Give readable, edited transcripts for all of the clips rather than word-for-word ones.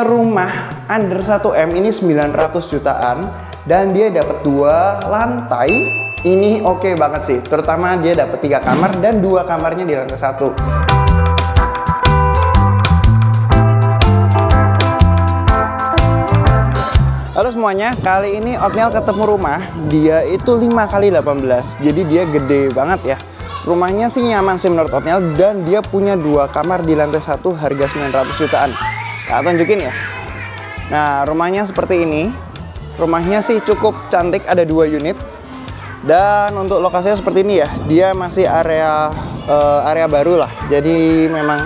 Rumah under 1M ini 900 jutaan dan dia dapat 2 lantai. Ini oke banget sih, terutama dia dapat 3 kamar dan 2 kamarnya di lantai 1. Halo semuanya, kali ini Otniel ketemu rumah. Dia itu 5x18, jadi dia gede banget ya. Rumahnya sih nyaman sih menurut Otniel, dan dia punya 2 kamar di lantai 1 harga 900 jutaan. Nah, tunjukin ya. Nah, rumahnya seperti ini. Rumahnya sih cukup cantik, ada 2 unit. Dan untuk lokasinya seperti ini ya. Dia masih area baru lah. Jadi memang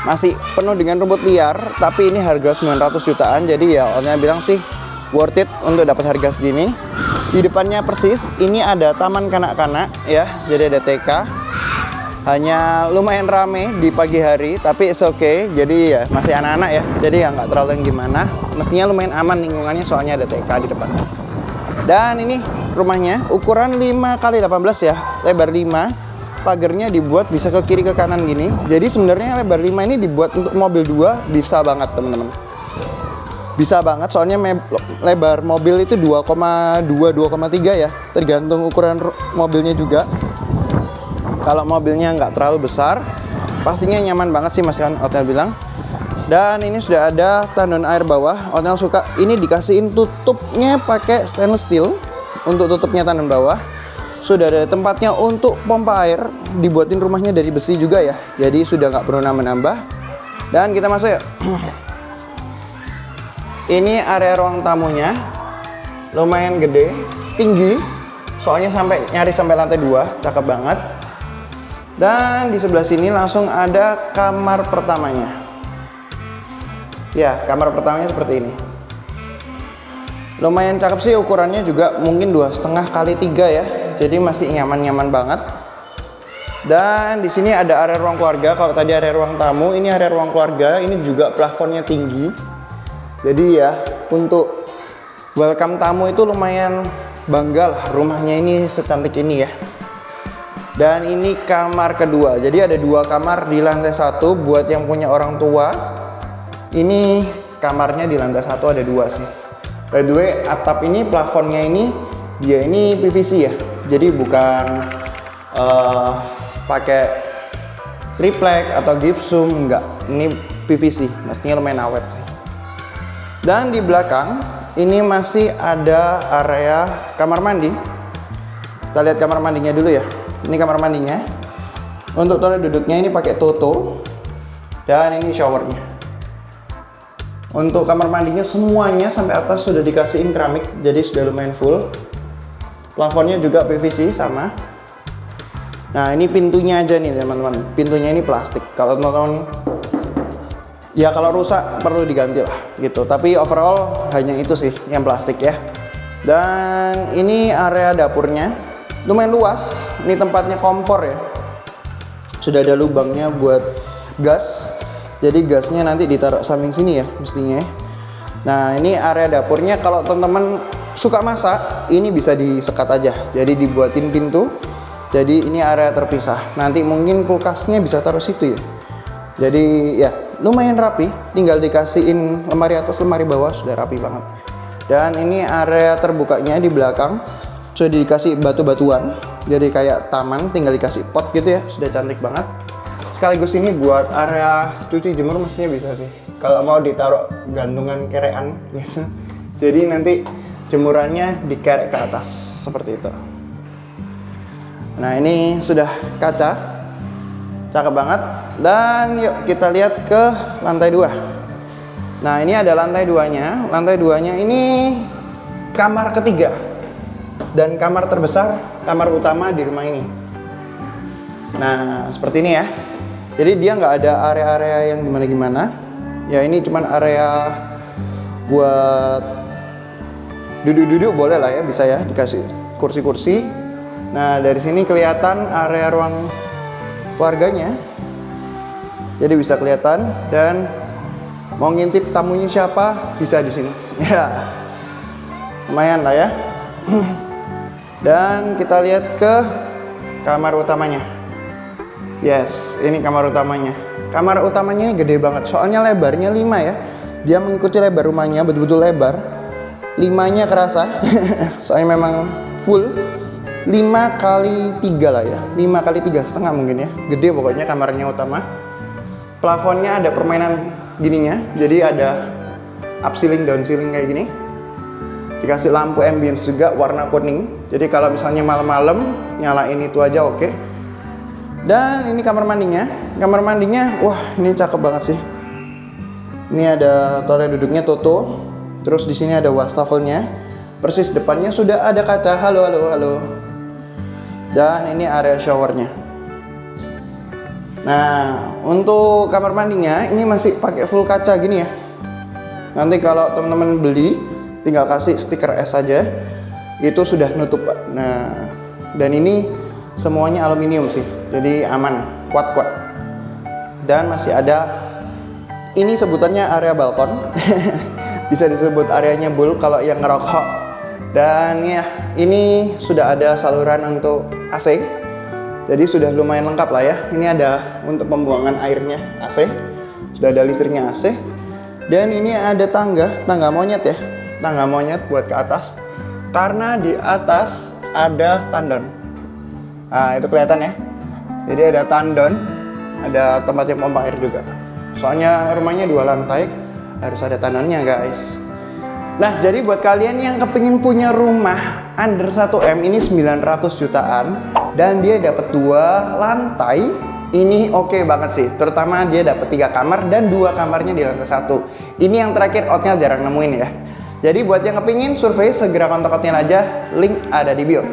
masih penuh dengan rumput liar, tapi ini harga 900 jutaan. Jadi ya Otniel bilang sih worth it untuk dapat harga segini. Di depannya persis ini ada taman kanak-kanak ya, jadi ada TK. Hanya lumayan rame di pagi hari, tapi it's okay. Jadi ya masih anak-anak ya, jadi ya nggak terlalu yang gimana. Mestinya lumayan aman lingkungannya, soalnya ada TK di depan. Dan ini rumahnya ukuran 5x18 ya, lebar 5. Pagarnya dibuat bisa ke kiri ke kanan gini. Jadi sebenarnya lebar 5 ini dibuat untuk mobil 2 bisa banget teman-teman. Bisa banget, soalnya lebar mobil itu 2,2, 2,3 ya, tergantung ukuran mobilnya juga. Kalau mobilnya nggak terlalu besar, pastinya nyaman banget sih mas kan, Otniel bilang. Dan ini sudah ada tandon air bawah. Otniel suka ini dikasihin tutupnya pakai stainless steel untuk tutupnya tandon bawah. Sudah ada tempatnya untuk pompa air, dibuatin rumahnya dari besi juga ya, jadi sudah nggak perlu nambah-nambah. Dan kita masuk yuk. Ini area ruang tamunya, lumayan gede, tinggi, soalnya nyaris sampai lantai 2, cakep banget. Dan di sebelah sini langsung ada kamar pertamanya. Ya, kamar pertamanya seperti ini. Lumayan cakep sih, ukurannya juga mungkin 2,5x3 ya, jadi masih nyaman-nyaman banget. Dan di sini ada area ruang keluarga. Kalau tadi area ruang tamu, ini area ruang keluarga. Ini juga plafonnya tinggi. Jadi ya untuk welcome tamu itu lumayan bangga lah rumahnya ini secantik ini ya. Dan ini kamar kedua. Jadi ada 2 kamar di lantai 1 buat yang punya orang tua. Ini kamarnya di lantai 1 ada 2 sih. By the way, atap ini plafonnya ini dia ini PVC ya. Jadi bukan pakai triplek atau gypsum, enggak. Ini PVC. Mestinya lumayan awet sih. Dan di belakang ini masih ada area kamar mandi. Kita lihat kamar mandinya dulu ya. Ini kamar mandinya. Untuk toilet duduknya ini pakai Toto. Dan ini showernya. Untuk kamar mandinya semuanya sampai atas sudah dikasihin keramik, jadi sudah lumayan full. Plafonnya juga PVC sama. Nah, ini pintunya aja nih teman-teman. Pintunya ini plastik. Kalau teman-teman ya kalau rusak perlu diganti lah gitu, tapi overall hanya itu sih yang plastik ya. Dan ini area dapurnya lumayan luas. Ini tempatnya kompor ya, sudah ada lubangnya buat gas, jadi gasnya nanti ditaruh samping sini ya mestinya. Nah, ini area dapurnya. Kalau teman-teman suka masak, ini bisa disekat aja, jadi dibuatin pintu. Jadi ini area terpisah, nanti mungkin kulkasnya bisa taruh situ ya. Jadi ya lumayan rapi, tinggal dikasihin lemari atas lemari bawah, sudah rapi banget. Dan ini area terbukanya di belakang sudah dikasih batu-batuan, jadi kayak taman, tinggal dikasih pot gitu ya, sudah cantik banget. Sekaligus ini buat area cuci jemur mestinya bisa sih, kalau mau ditaruh gantungan kerean gitu. Jadi nanti jemurannya dikerek ke atas seperti itu. Nah, ini sudah kaca, cakep banget. Dan yuk kita lihat ke lantai 2. Nah, ini ada lantai 2-nya. Lantai 2-nya ini kamar ketiga dan kamar terbesar, kamar utama di rumah ini. Nah, seperti ini ya. Jadi dia nggak ada area-area yang gimana-gimana. Ya, ini cuman area buat duduk-duduk boleh lah ya, bisa ya, dikasih kursi-kursi. Nah, dari sini kelihatan area ruang keluarganya. Jadi bisa kelihatan, dan mau ngintip tamunya siapa bisa di sini. Ya, lumayan lah ya. Dan kita lihat ke kamar utamanya. Yes, ini kamar utamanya. Kamar utamanya ini gede banget, soalnya lebarnya 5 ya. Dia mengikuti lebar rumahnya, betul-betul lebar. 5-nya kerasa, soalnya memang full. 5 kali 3 lah ya, 5 kali 3,5 mungkin ya. Gede pokoknya kamarnya utama. Plafonnya ada permainan gininya, jadi ada up ceiling, down ceiling kayak gini. Dikasih lampu ambience juga warna kuning. Jadi kalau misalnya malam-malam nyalain itu aja oke. Dan ini kamar mandinya. Kamar mandinya, wah ini cakep banget sih. Ini ada toilet duduknya Toto. Terus di sini ada wastafelnya. Persis depannya sudah ada kaca. Halo, halo, halo. Dan ini area showernya. Nah, untuk kamar mandinya ini masih pakai full kaca gini ya. Nanti kalau teman-teman beli, tinggal kasih stiker S aja. Itu sudah nutup, Pak. Nah, dan ini semuanya aluminium sih. Jadi aman, kuat-kuat. Dan masih ada, ini sebutannya area balkon. Bisa disebut areanya bull kalau yang ngerokok. Dan ya, ini sudah ada saluran untuk AC. Jadi sudah lumayan lengkap lah ya. Ini ada untuk pembuangan airnya AC. Sudah ada listriknya AC. Dan ini ada tangga monyet ya. Tangga monyet buat ke atas. Karena di atas ada tandon. Nah, itu kelihatan ya. Jadi ada tandon, ada tempat yang pompa air juga. Soalnya rumahnya 2 lantai, harus ada tandonnya guys. Nah, jadi buat kalian yang kepingin punya rumah under 1M ini 900 jutaan dan dia dapat 2 lantai, ini oke banget sih. Terutama dia dapat 3 kamar dan 2 kamarnya di lantai 1. Ini yang terakhir Otniel jarang nemuin ya. Jadi buat yang kepingin survei segera kontak Otniel aja, link ada di bio.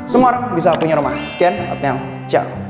Semua orang bisa punya rumah. Sekian, Otniel. Ciao.